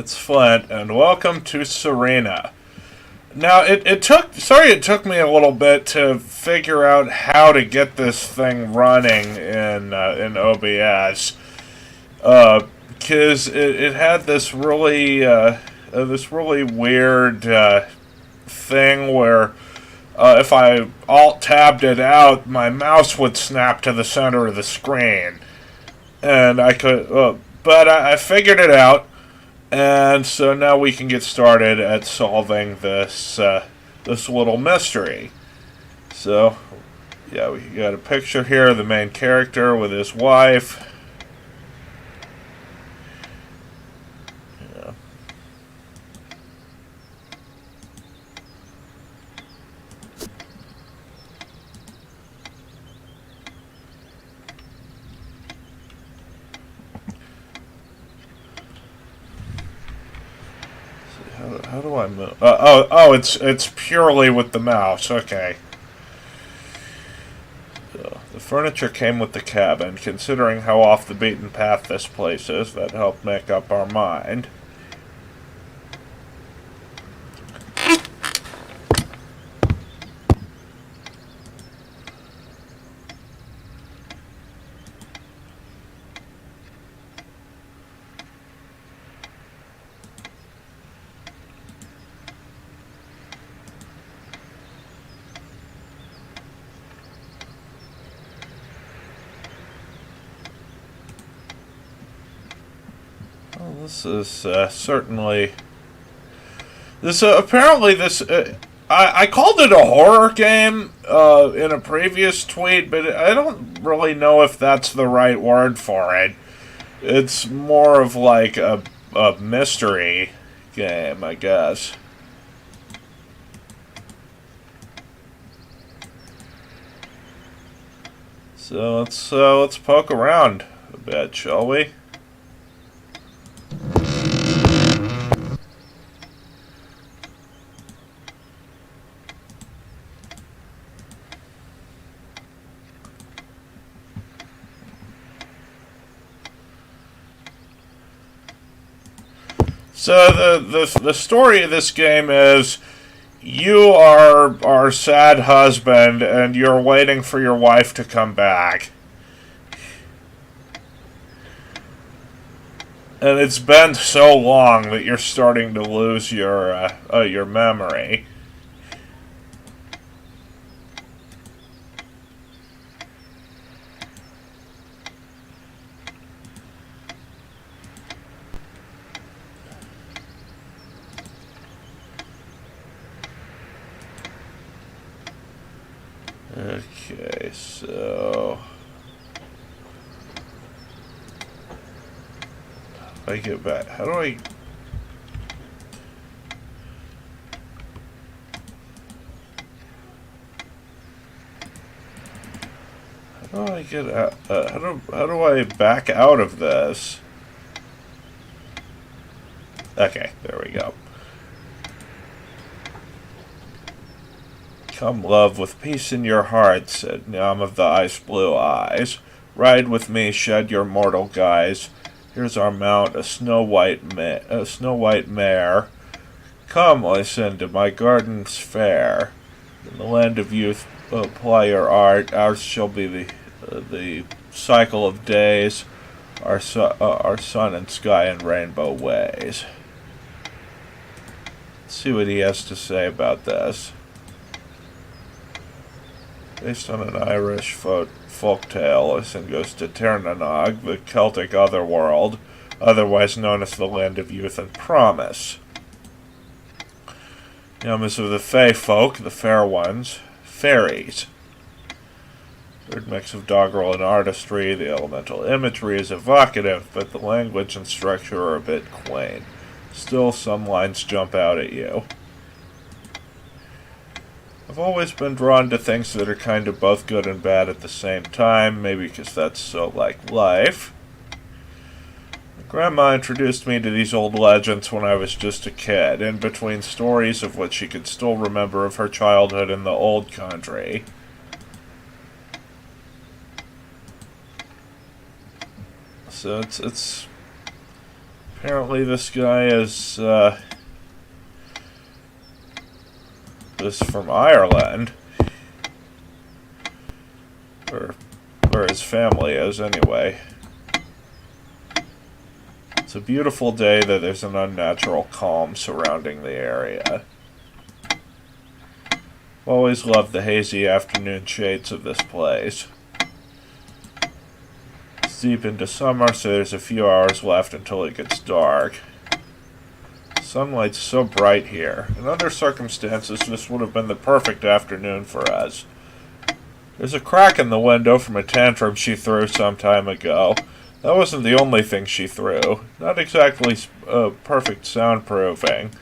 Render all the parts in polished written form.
It's Flint, and welcome to Serena. Now, it took me a little bit to figure out how to get this thing running in OBS, because it had this really weird thing where if I alt tabbed it out, my mouse would snap to the center of the screen, and I could, but I figured it out. And so now we can get started at solving this this little mystery. So, yeah, we got a picture here of the main character with his wife. Yeah. How do I move? It's purely with the mouse. Okay. So, the furniture came with the cabin. Considering how off the beaten path this place is, that helped make up our mind. Well, this is certainly... apparently this... I called it a horror game in a previous tweet, but I don't really know if that's the right word for it. It's more of like a mystery game, I guess. So let's poke around a bit, shall we? So the story of this game is you are our sad husband and you're waiting for your wife to come back. And it's been so long that you're starting to lose your memory. Okay, so I get back. How do I? How do I get out? How do I back out of this? Okay, there we go. Come, love, with peace in your heart, said Nyam of the ice-blue eyes. Ride with me, shed your mortal guise. Here's our mount, a snow-white mare. Come, listen to my gardens fair. In the land of youth, ply your art. Ours shall be the cycle of days, our sun and sky and rainbow ways. Let's see what he has to say about this. Based on an Irish folk tale, listen goes to Tirnanog, the Celtic otherworld, otherwise known as the land of youth and promise. Nyam is of the Fey folk, the fair ones, fairies. Weird mix of doggerel and artistry, the elemental imagery is evocative, but the language and structure are a bit quaint. Still, some lines jump out at you. I've always been drawn to things that are kind of both good and bad at the same time, maybe because that's so like life. Grandma introduced me to these old legends when I was just a kid, in between stories of what she could still remember of her childhood in the old country. So it's Apparently this guy is from Ireland. Or his family is, anyway. It's a beautiful day that there's an unnatural calm surrounding the area. Always loved the hazy afternoon shades of this place. It's deep into summer, so there's a few hours left until it gets dark. Sunlight's so bright here. In other circumstances, this would have been the perfect afternoon for us. There's a crack in the window from a tantrum she threw some time ago. That wasn't the only thing she threw. Not exactly perfect soundproofing.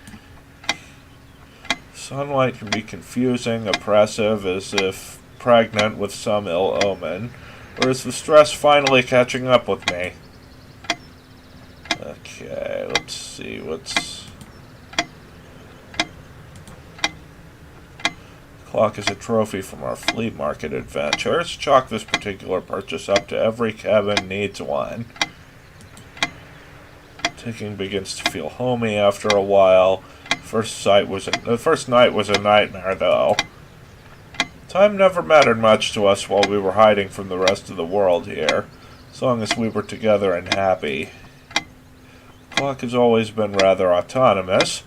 Sunlight can be confusing, oppressive, as if pregnant with some ill omen. Or is the stress finally catching up with me? Okay, let's see what's... Clock is a trophy from our flea market adventure. Let's chalk this particular purchase up to every cabin needs one. Ticking begins to feel homey after a while. The first night was a nightmare, though. Time never mattered much to us while we were hiding from the rest of the world here, as long as we were together and happy. The clock has always been rather autonomous.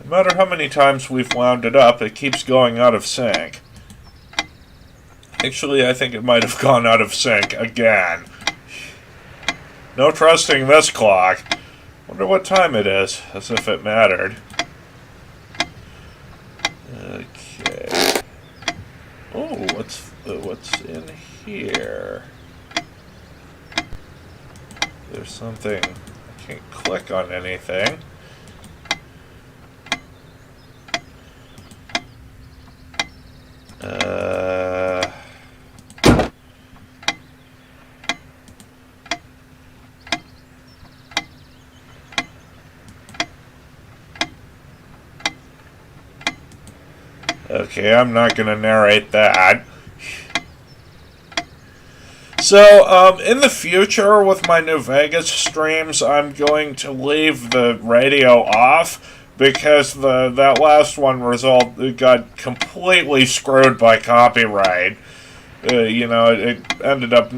No matter how many times we've wound it up, it keeps going out of sync. Actually, I think it might have gone out of sync again. No trusting this clock. Wonder what time it is, as if it mattered. Okay. Oh, what's in here? There's something. I can't click on anything. Okay, I'm not going to narrate that. So, in the future, with my New Vegas streams, I'm going to leave the radio off, because that last one got completely screwed by copyright. It ended up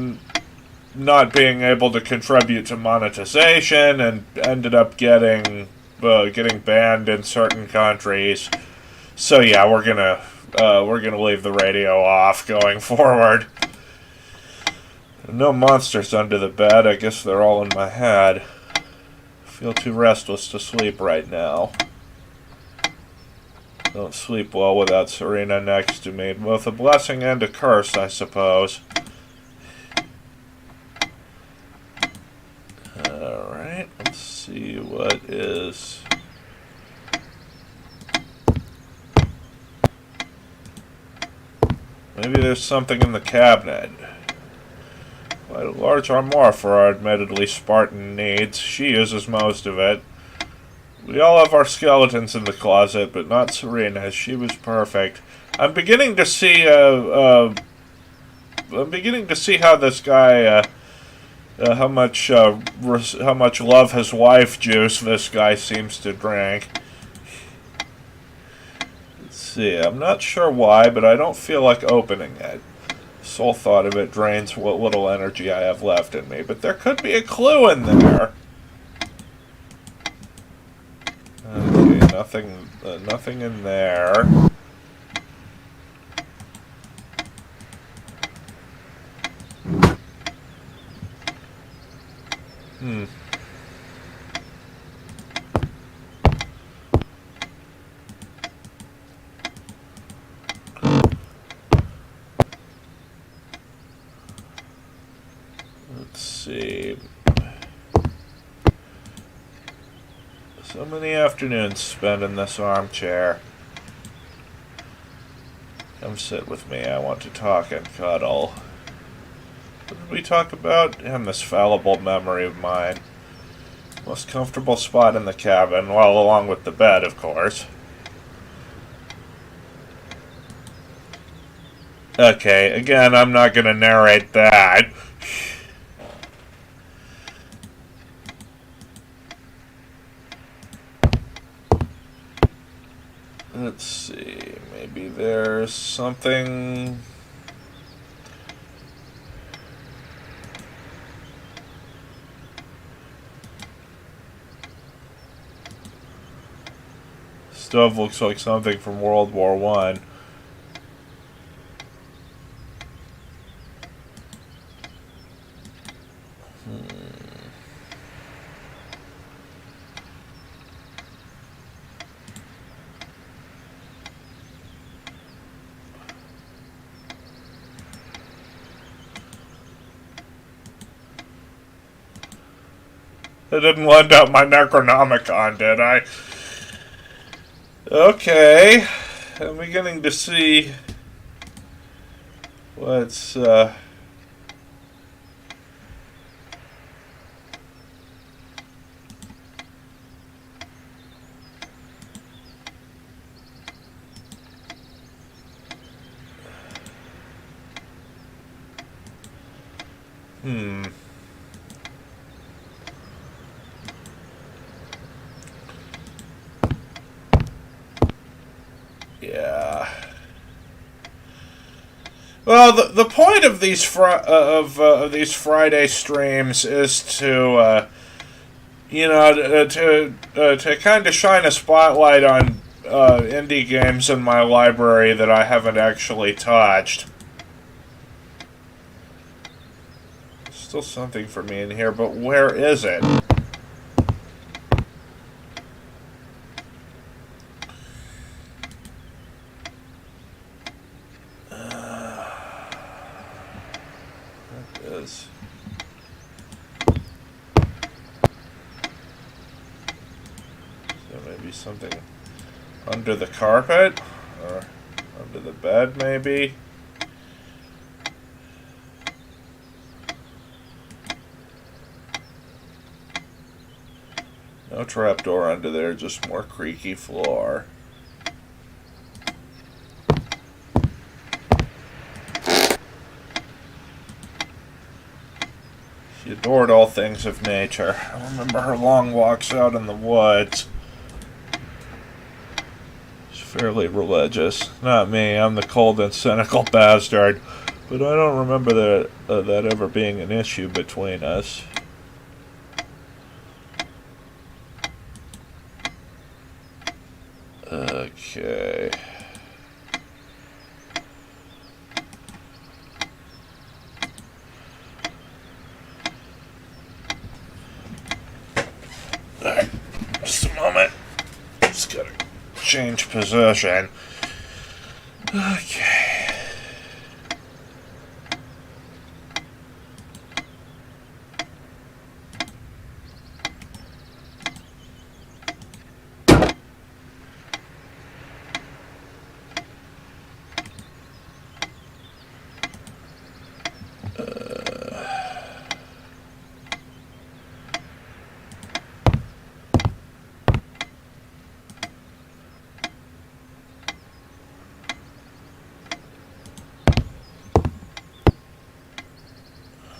not being able to contribute to monetization, and ended up getting banned in certain countries. So yeah, we're gonna leave the radio off going forward. No monsters under the bed. I guess they're all in my head. I feel too restless to sleep right now. Don't sleep well without Serena next to me. Both a blessing and a curse, I suppose. Alright, let's see what is... Maybe there's something in the cabinet. Quite a large armoire for our admittedly Spartan needs. She uses most of it. We all have our skeletons in the closet, but not Serena's. She was perfect. I'm beginning to see how this guy, how much love his wife juice this guy seems to drink. Let's see. I'm not sure why, but I don't feel like opening it. The sole thought of it drains what little energy I have left in me, but there could be a clue in there. Okay, nothing in there. Let's see. So many afternoons spent in this armchair. Come sit with me. I want to talk and cuddle. What did we talk about? And this fallible memory of mine. Most comfortable spot in the cabin, well, along with the bed, of course. Okay, again, I'm not going to narrate that. Let's see. Maybe there's something. Stuff looks like something from World War One. I didn't lend out my Necronomicon, did I? Okay. I'm beginning to see what's, Yeah. Well, the point of these these Friday streams is to to kind of shine a spotlight on indie games in my library that I haven't actually touched. Still something for me in here, but where is it? Is there maybe something under the carpet or under the bed, maybe? No trapdoor under there, just more creaky floor. She adored all things of nature. I remember her long walks out in the woods. She's fairly religious. Not me, I'm the cold and cynical bastard. But I don't remember that ever being an issue between us. Okay. Alright, just a moment. Just gotta change position. Okay.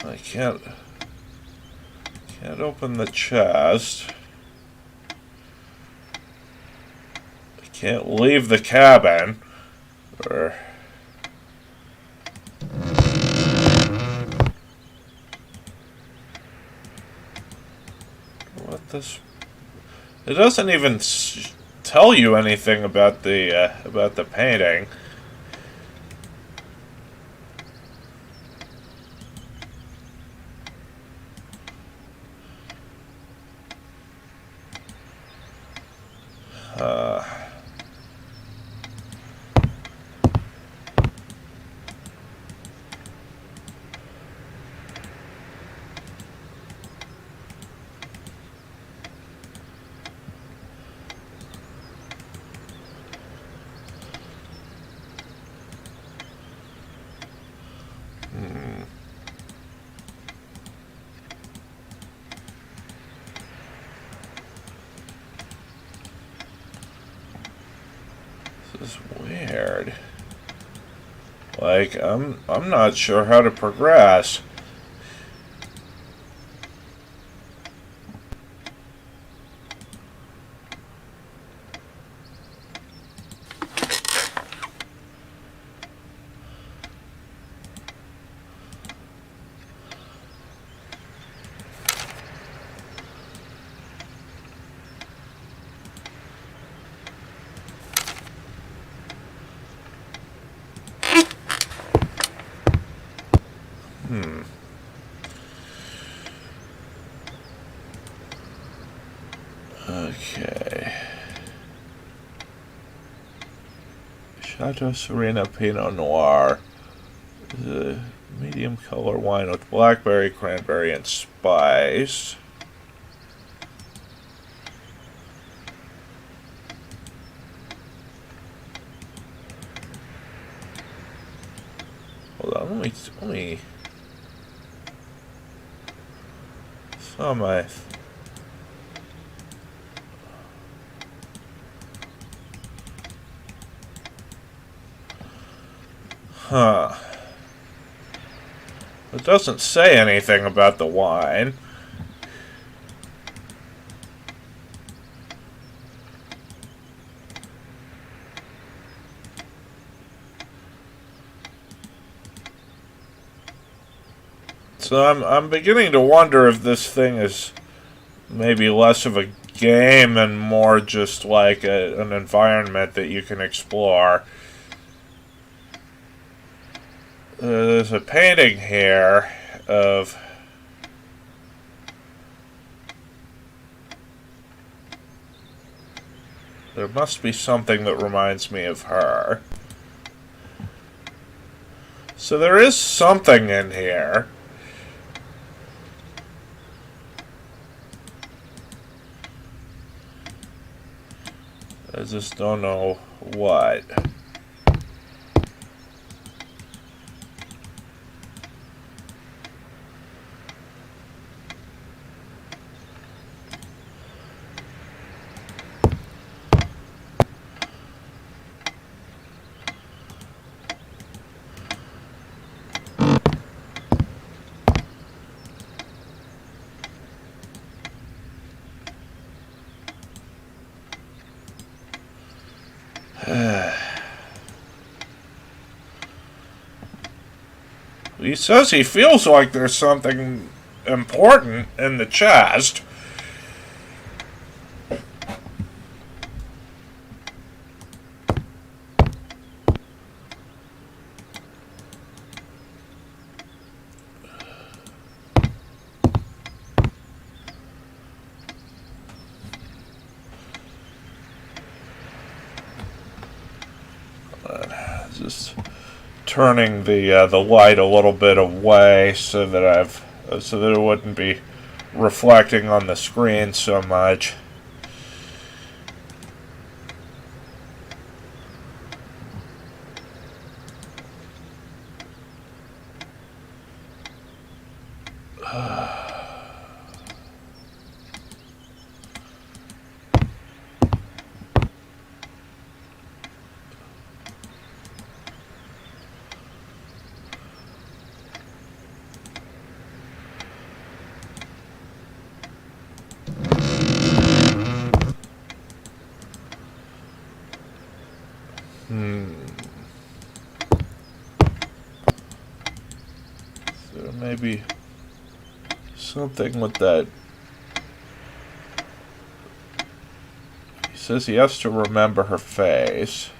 I can't open the chest. I can't leave the cabin. Or what this? It doesn't even tell you anything about the painting. This is weird. Like, I'm not sure how to progress. Okay. Chateau Serena Pinot Noir. The medium color wine with blackberry, cranberry, and spice. Hold on, let me. So my. Huh. It doesn't say anything about the wine. So I'm beginning to wonder if this thing is maybe less of a game and more just like an environment that you can explore. There's a painting here of there must be something that reminds me of her. So there is something in here. I just don't know what. He says he feels like there's something important in the chest. Just turning the light a little bit away so that it wouldn't be reflecting on the screen so much. So maybe something with that. He says he has to remember her face.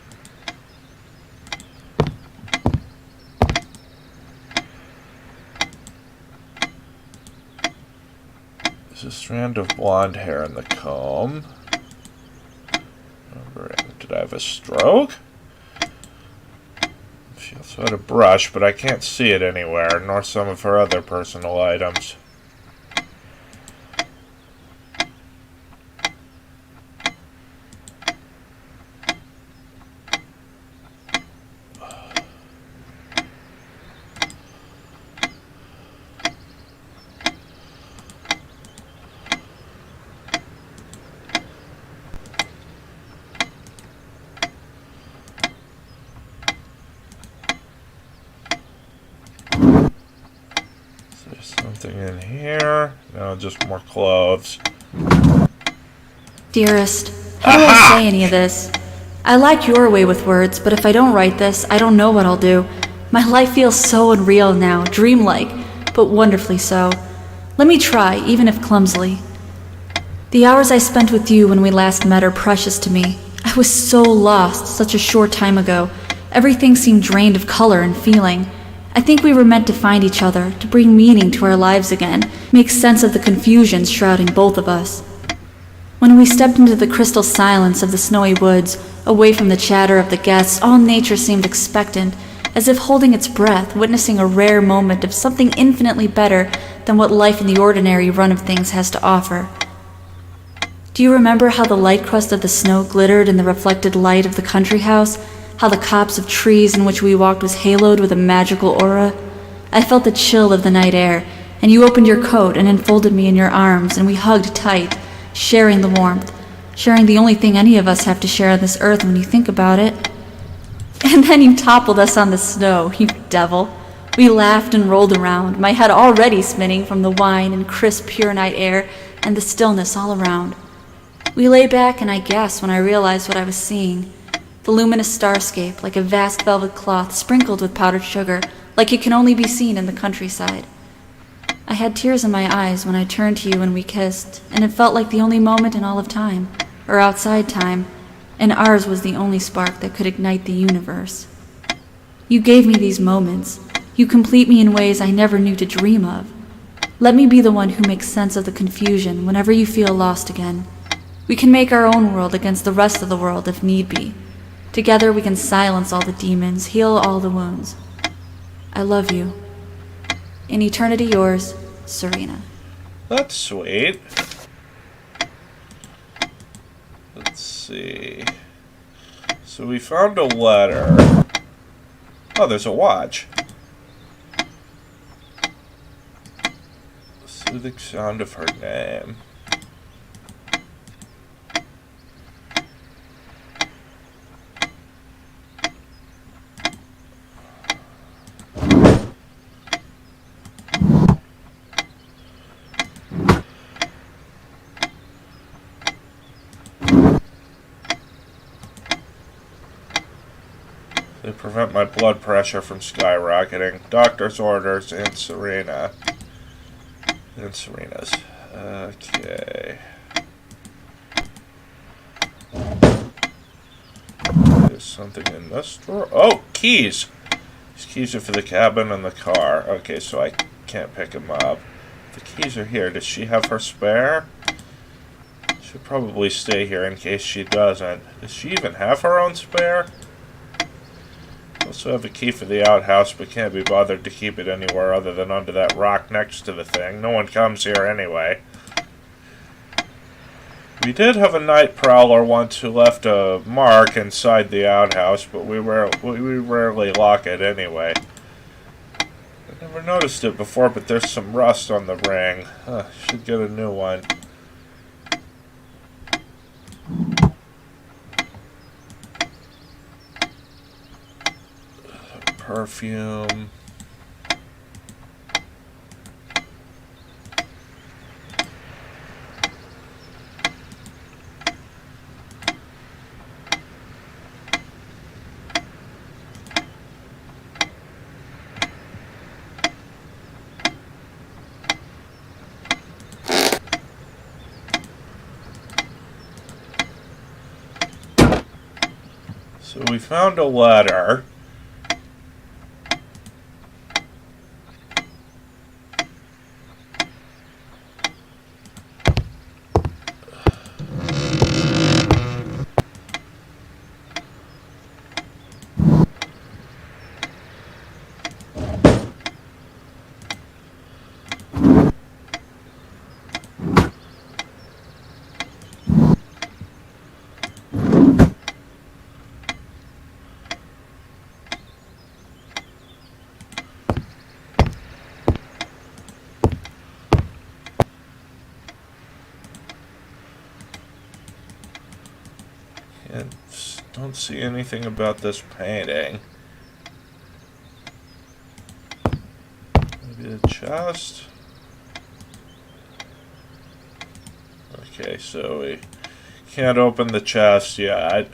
There's a strand of blonde hair in the comb. Did I have a stroke? She also had a brush, but I can't see it anywhere, nor some of her other personal items. Something in here. No, just more clothes. Dearest, how do I say any of this? I like your way with words, but if I don't write this, I don't know what I'll do. My life feels so unreal now, dreamlike, but wonderfully so. Let me try, even if clumsily. The hours I spent with you when we last met are precious to me. I was so lost such a short time ago. Everything seemed drained of color and feeling. I think we were meant to find each other, to bring meaning to our lives again, make sense of the confusion shrouding both of us. When we stepped into the crystal silence of the snowy woods, away from the chatter of the guests, all nature seemed expectant, as if holding its breath, witnessing a rare moment of something infinitely better than what life in the ordinary run of things has to offer. Do you remember how the light crust of the snow glittered in the reflected light of the country house? How the copse of trees in which we walked was haloed with a magical aura? I felt the chill of the night air, and you opened your coat and enfolded me in your arms, and we hugged tight, sharing the warmth, sharing the only thing any of us have to share on this earth when you think about it. And then you toppled us on the snow, you devil. We laughed and rolled around, my head already spinning from the wine and crisp, pure night air and the stillness all around. We lay back, and I gasped when I realized what I was seeing. The luminous starscape, like a vast velvet cloth sprinkled with powdered sugar, like it can only be seen in the countryside. I had tears in my eyes when I turned to you and we kissed, and it felt like the only moment in all of time, or outside time, and ours was the only spark that could ignite the universe. You gave me these moments. You complete me in ways I never knew to dream of. Let me be the one who makes sense of the confusion whenever you feel lost again. We can make our own world against the rest of the world if need be. Together we can silence all the demons, heal all the wounds. I love you. In eternity yours, Serena. That's sweet. Let's see. So we found a letter. Oh, there's a watch. The soothing sound of her name. They prevent my blood pressure from skyrocketing. Doctor's orders and Serena. And Serena's. Okay. There's something in this drawer. Oh, keys! These keys are for the cabin and the car. Okay, so I can't pick them up. The keys are here. Does she have her spare? She'll probably stay here in case she doesn't. Does she even have her own spare? Also have a key for the outhouse, but can't be bothered to keep it anywhere other than under that rock next to the thing. No one comes here anyway. We did have a night prowler once who left a mark inside the outhouse, but we rarely lock it anyway. I never noticed it before, but there's some rust on the ring. Should get a new one. Perfume. So we found a letter. And don't see anything about this painting. Maybe the chest? Okay, so we can't open the chest yet.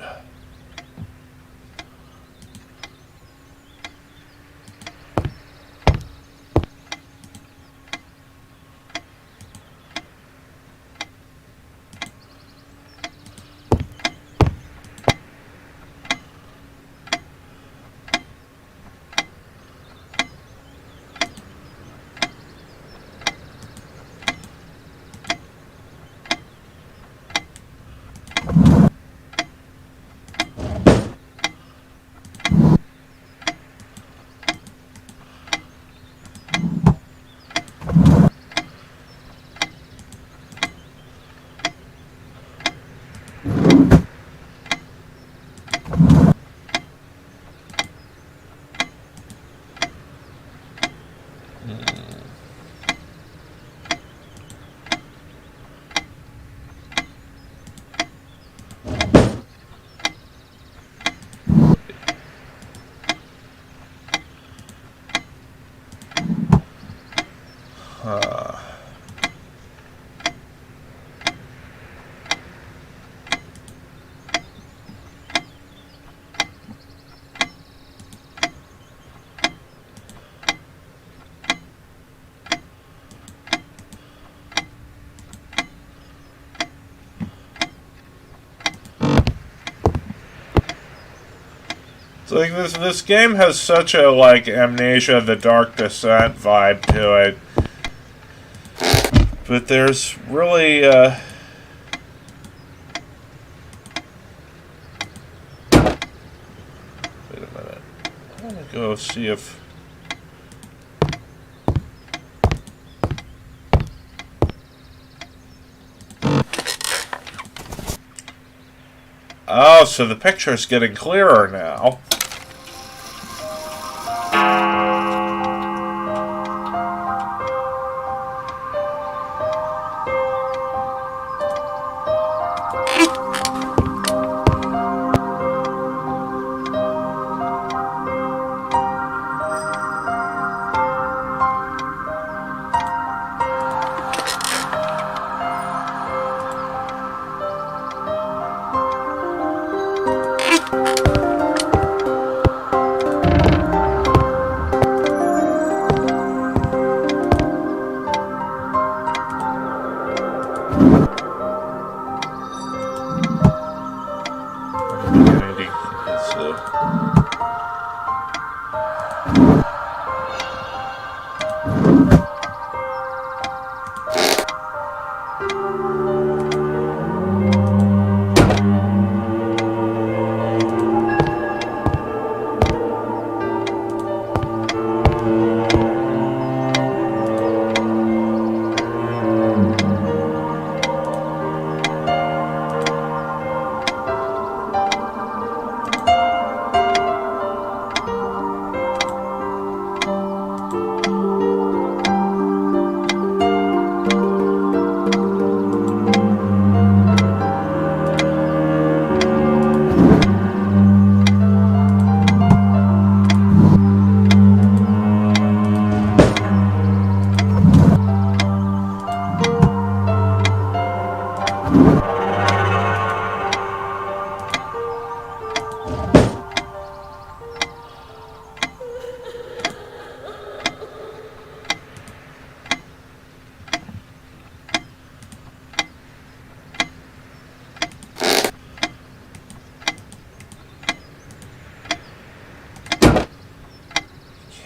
It's like this game has such a like Amnesia: The Dark Descent vibe to it, but there's really wait a minute. I want to go see if. Oh, so the picture's getting clearer now.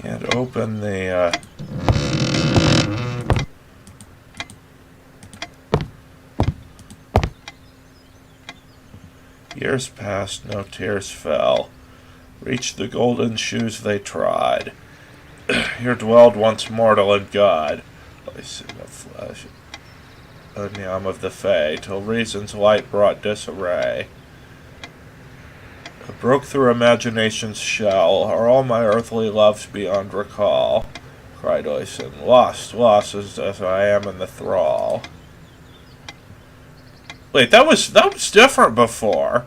Can't open the, Years passed, no tears fell. Reached the golden shoes they trod. Here dwelled once mortal and God. Place in the flesh, Unyam of the Fae, till reason's light brought disarray. I broke through imagination's shell. Are all my earthly loves beyond recall? Cried Oisin, lost, lost as I am in the thrall. Wait, that was different before.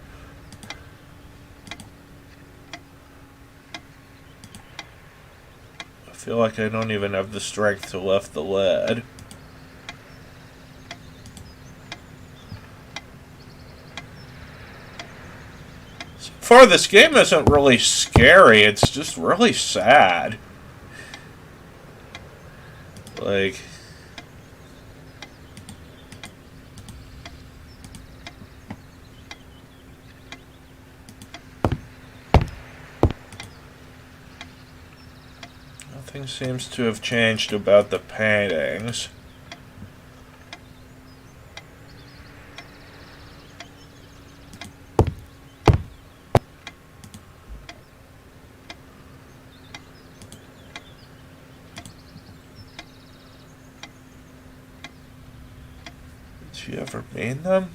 I feel like I don't even have the strength to lift the lid. So far, this game isn't really scary. It's just really sad. Like... nothing seems to have changed about the paintings. Did she ever paint them?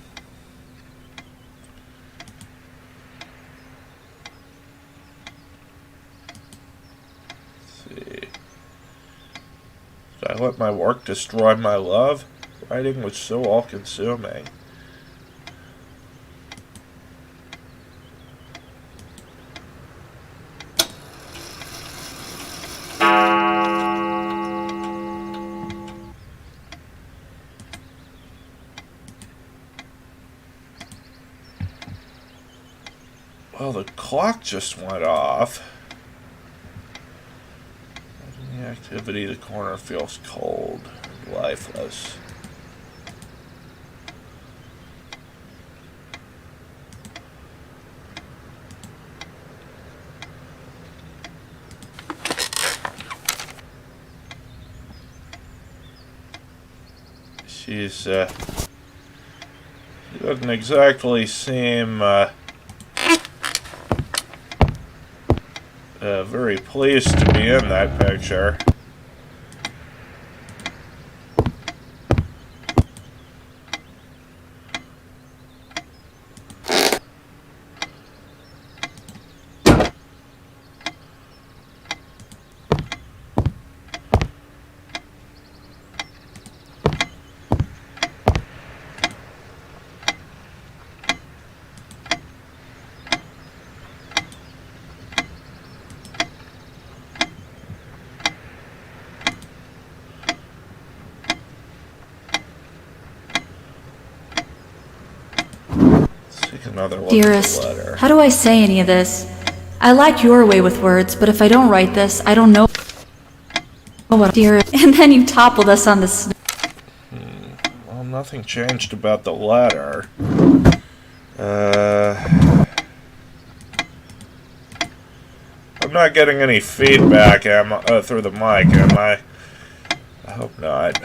Did I let my work destroy my love? Writing was so all-consuming. Well, the clock just went off. In the activity, the corner feels cold and lifeless. She doesn't exactly seem very pleased to be in that picture. Take another look Dearest, at the letter. how do I say any of this? I like your way with words, but if I don't write this, I don't know what. Dearest, and then you toppled us on the snow. Well, nothing changed about the letter. I'm not getting any feedback through the mic, am I? I hope not.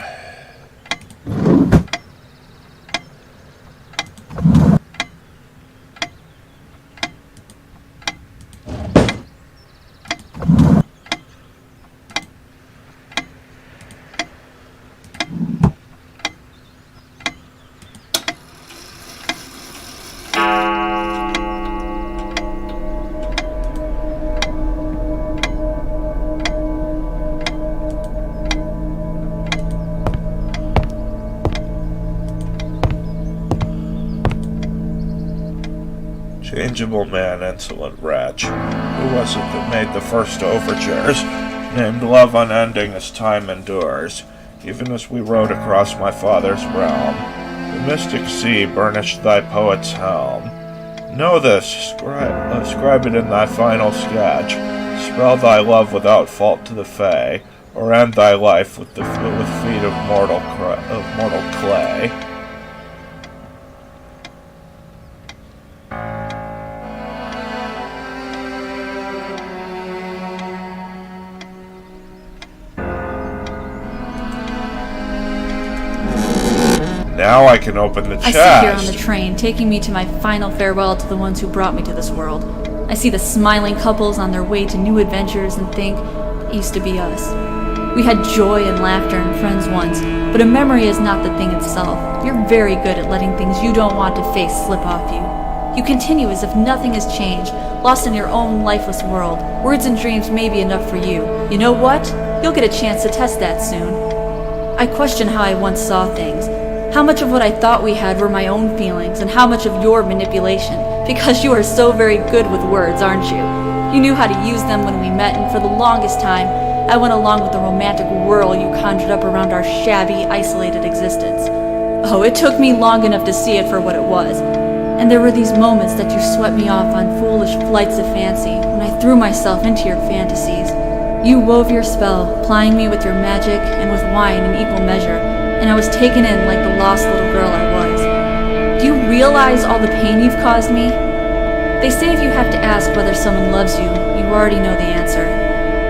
Changeable man, insolent wretch. Who was it that made the first overtures? Named love unending as time endures. Even as we rode across my father's realm, the mystic sea burnished thy poet's helm. Know this, scribe it in thy final sketch. Spell thy love without fault to the fay, or end thy life with feet of mortal clay. Now I can open the chest. I sit here on the train, taking me to my final farewell to the ones who brought me to this world. I see the smiling couples on their way to new adventures and think, it used to be us. We had joy and laughter and friends once, but a memory is not the thing itself. You're very good at letting things you don't want to face slip off you. You continue as if nothing has changed, lost in your own lifeless world. Words and dreams may be enough for you. You know what? You'll get a chance to test that soon. I question how I once saw things. How much of what I thought we had were my own feelings, and how much of your manipulation, because you are so very good with words, aren't you? You knew how to use them when we met, and for the longest time, I went along with the romantic whirl you conjured up around our shabby, isolated existence. Oh, it took me long enough to see it for what it was. And there were these moments that you swept me off on foolish flights of fancy, when I threw myself into your fantasies. You wove your spell, plying me with your magic and with wine in equal measure, and I was taken in like the lost little girl I was. Do you realize all the pain you've caused me? They say if you have to ask whether someone loves you, you already know the answer.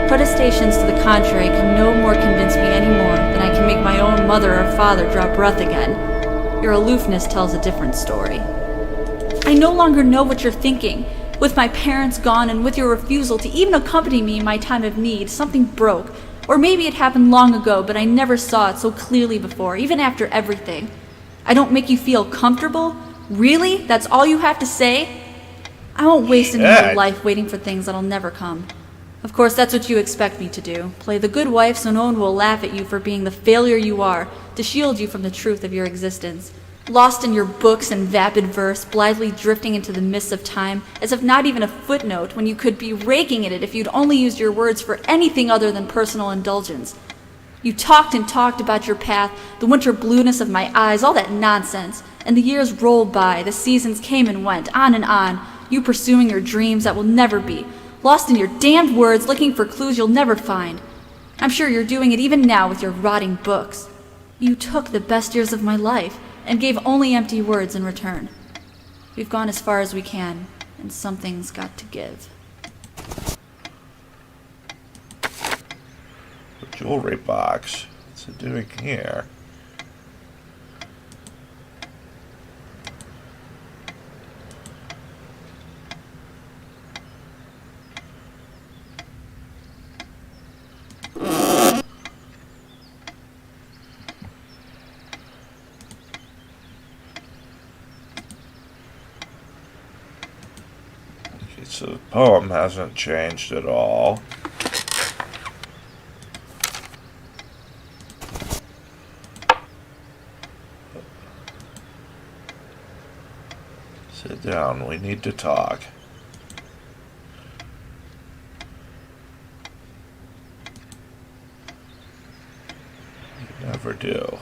Protestations to the contrary can no more convince me anymore than I can make my own mother or father draw breath again. Your aloofness tells a different story. I no longer know what you're thinking. With my parents gone and with your refusal to even accompany me in my time of need, something broke. Or maybe it happened long ago, but I never saw it so clearly before, even after everything. I don't make you feel comfortable? Really? That's all you have to say? I won't waste any more life waiting for things that'll never come. Of course, that's what you expect me to do. Play the good wife so no one will laugh at you for being the failure you are, to shield you from the truth of your existence. Lost in your books and vapid verse, blithely drifting into the mists of time, as if not even a footnote, when you could be raking at it if you'd only used your words for anything other than personal indulgence. You talked and talked about your path, the winter blueness of my eyes, all that nonsense. And the years rolled by, the seasons came and went, on, you pursuing your dreams that will never be, lost in your damned words, looking for clues you'll never find. I'm sure you're doing it even now with your rotting books. You took the best years of my life, and gave only empty words in return. We've gone as far as we can, and something's got to give. The jewelry box. What's it doing here? So the poem hasn't changed at all. Sit down, we need to talk. You never do.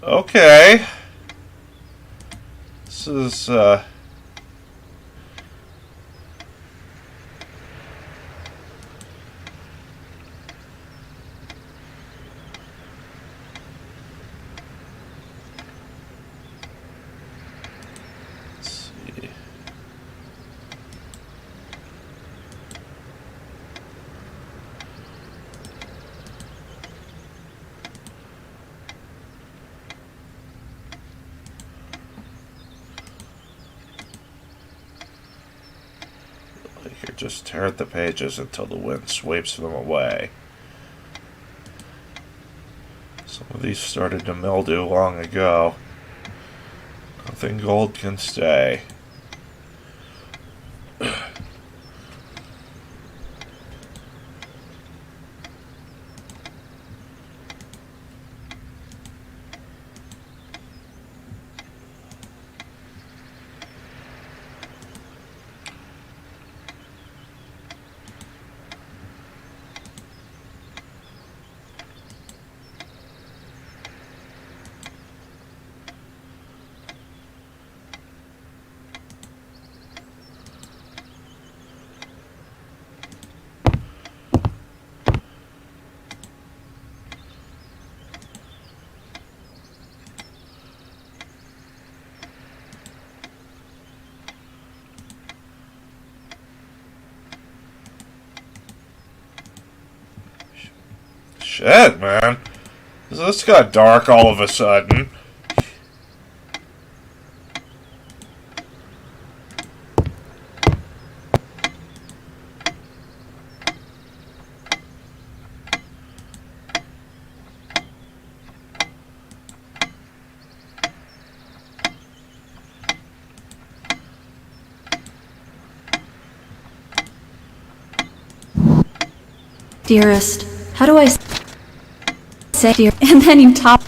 Okay. This is, let's see. Here, just tear at the pages until the wind sweeps them away. Some of these started to mildew long ago. Nothing gold can stay. Shit, man. This got dark all of a sudden. Dearest, how do I say dear? And then you top.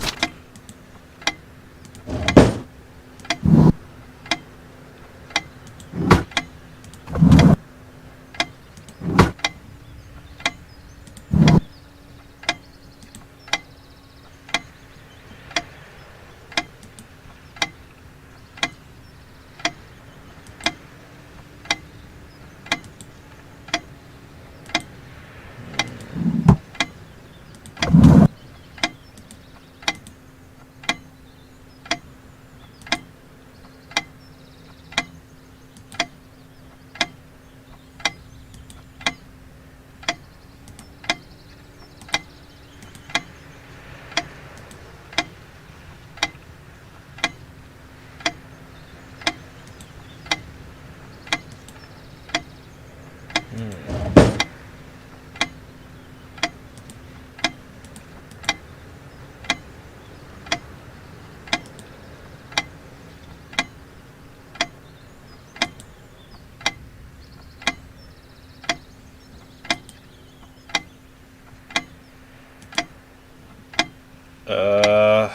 Uh...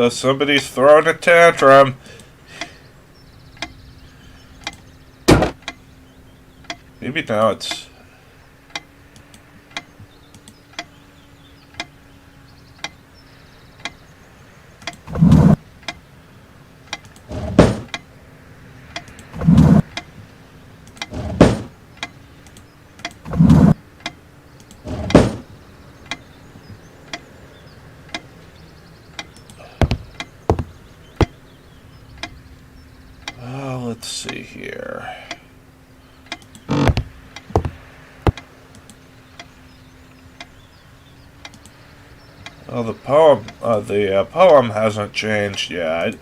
Somebody's throwing a tantrum. Maybe now it's... let's see here. Well, the poem hasn't changed yet.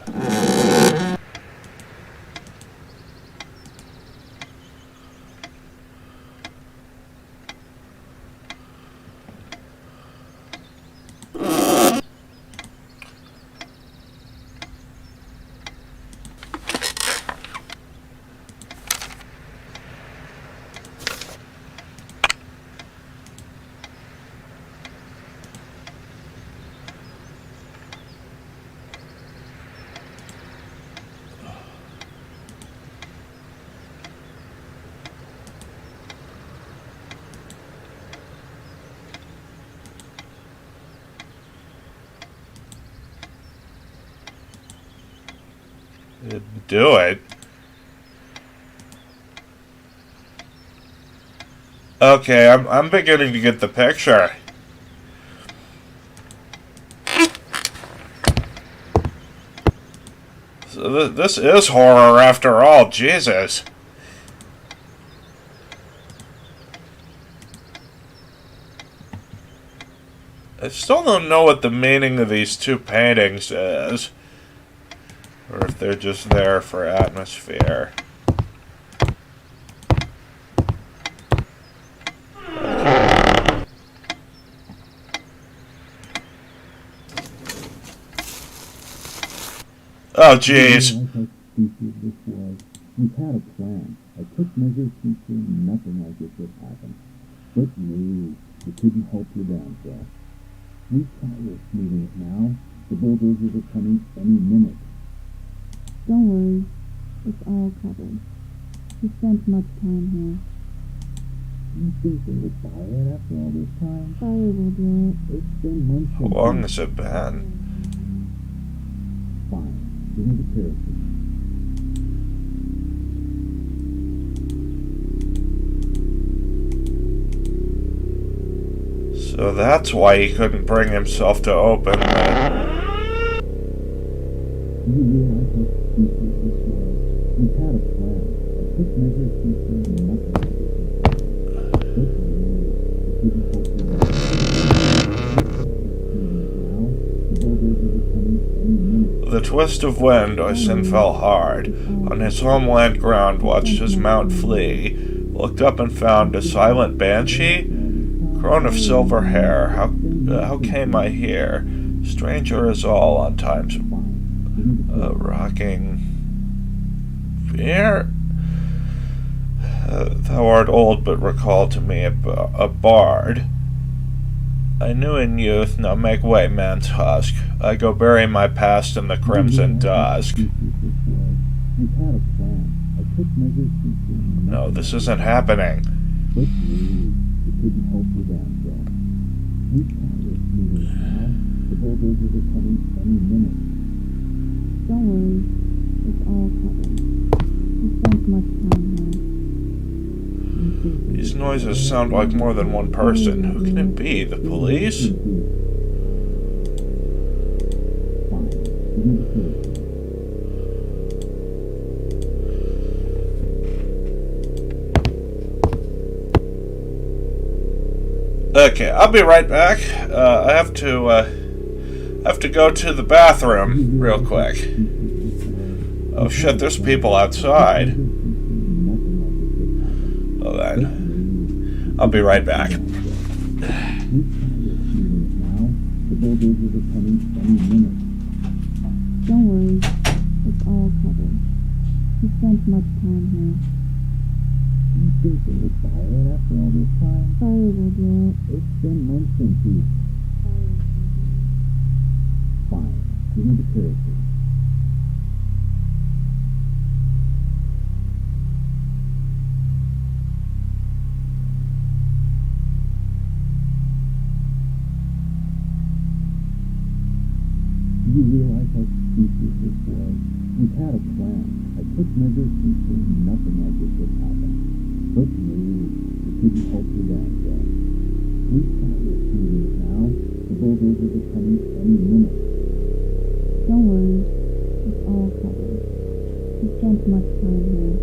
Do it. Okay, I'm beginning to get the picture. So this is horror after all, Jesus. I still don't know what the meaning of these two paintings is. Or if they're just there for atmosphere. Oh, jeez. We had a plan. I took measures to ensure nothing like this would happen. But no, we couldn't help your downfall. We've got this moving now. The bulldozers are coming any minute. Don't worry. It's all covered. We spent much time here. You think they would buy it after all this time? Fire will do it. It's been months. How long has it been? Fine. Give me the parachute. So that's why he couldn't bring himself to open the... You realize how stupid this was? We had a plan. I took measures to ensure nothing like this would happen. But no, we couldn't help your now. The bulldozers are coming any minute. The twist of wind, Oysen fell hard. On his homeland ground, watched his mount flee. Looked up and found a silent banshee? Crone of silver hair, how came I here? Stranger is all on time's rocking fear. Thou art old, but recall to me a bard. I knew in youth, now make way, man's husk. I go bury my past in the crimson dusk. No, this isn't happening. But we couldn't help with that, though. We can't risk moving now. The bulldozers are coming any minute. Don't worry. It's all covered. We spent much time here. These noises sound like more than one person. Who can it be? The police? Fine. Give me the parachute. Okay, I'll be right back. I have to go to the bathroom real quick. Oh shit, there's people outside. Well then, I'll be right back. The bulldozers are coming any minute. Don't worry. It's all covered. We spent much time here. You think they would buy it after all this time? Fire will do it. It's been months since we... Fire will do Fine. Give me the kerosene. Do you realize how stupid this was? We had a plan. I took measures to ensure nothing like this would happen. But no, you couldn't help your damn self. We can't risk moving it now. The bulldozers are coming any minute. Don't worry. It's all covered. He spent much time here.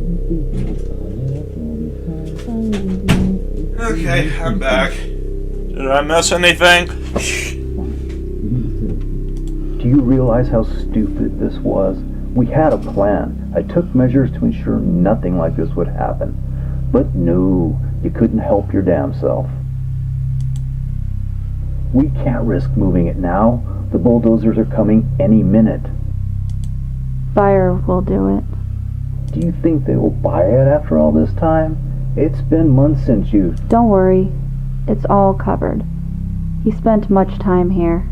You think you're tired after all this time? Sorry, Adrian. Okay, I'm back. Did I miss anything? Do you realize how stupid this was? We had a plan. I took measures to ensure nothing like this would happen. But no, you couldn't help your damn self. We can't risk moving it now. The bulldozers are coming any minute. Fire will do it. Do you think they will buy it after all this time? It's been months since you... Don't worry. It's all covered. He spent much time here.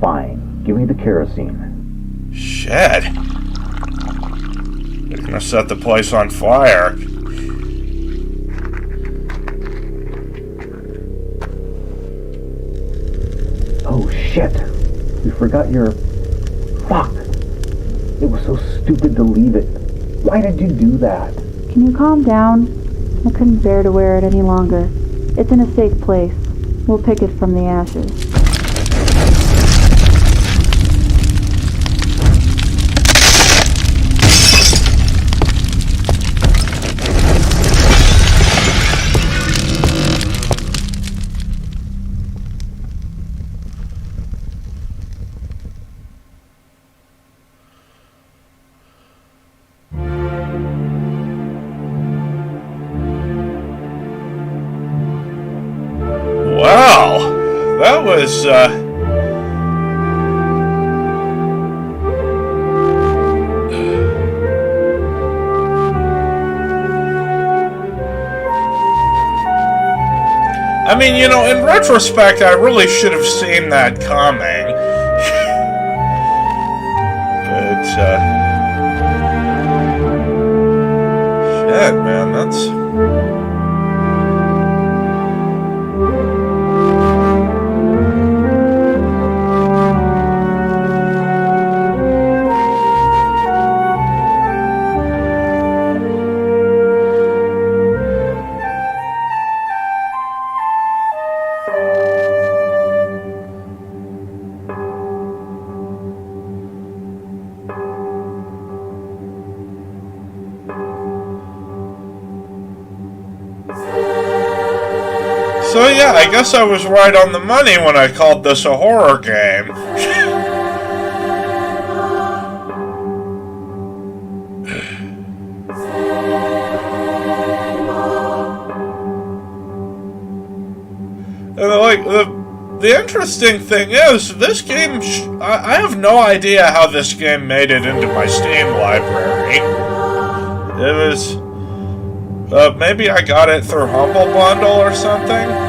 Fine, give me the kerosene. Shit. They're gonna set the place on fire. Oh shit! We forgot your... Fuck! It was so stupid to leave it. Why did you do that? Can you calm down? I couldn't bear to wear it any longer. It's in a safe place. We'll pick it from the ashes. Wow, that was, I mean, you know, in retrospect, I really should have seen that coming. But, shit, man, that's... So yeah, I guess I was right on the money when I called this a horror game. And like the interesting thing is, this game I have no idea how this game made it into my Steam library. It was maybe I got it through Humble Bundle or something.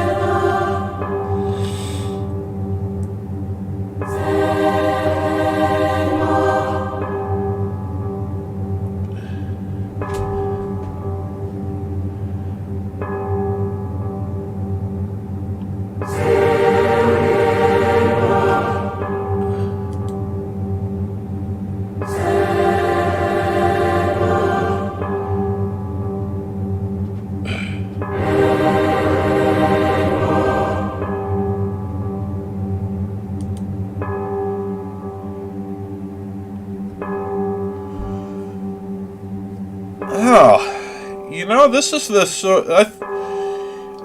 Oh, you know, this is the sort. I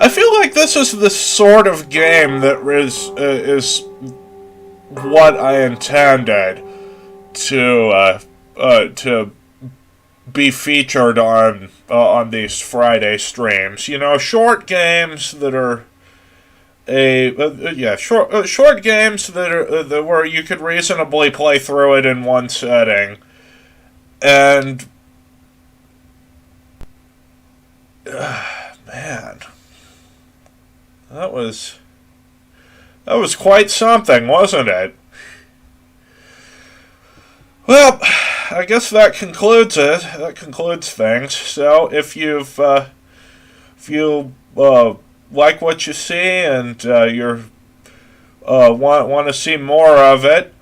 feel like this is the sort of game that is what I intended to be featured on these Friday streams. You know, short games that are short games that are where you could reasonably play through it in one setting, and. Man, that was That was quite something, wasn't it? Well, I guess that concludes it. That concludes things. So if you like what you see and you're want to see more of it,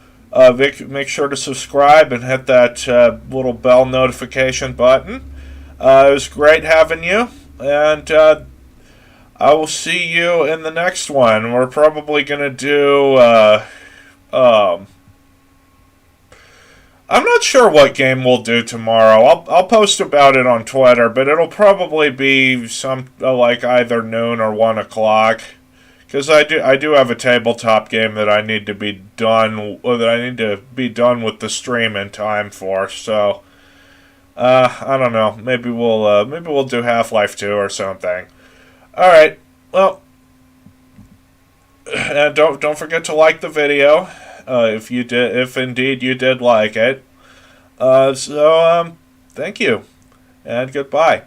make sure to subscribe and hit that little bell notification button. It was great having you, and I will see you in the next one. We're probably gonna do. I'm not sure what game we'll do tomorrow. I'll post about it on Twitter, but it'll probably be some like either noon or 1 o'clock. Because I do have a tabletop game that I need to be done, or that I need to be done with the stream in time for. So, I don't know. Maybe we'll do Half-Life 2 or something. All right. Well, and don't forget to like the video if indeed you did like it. Thank you and goodbye.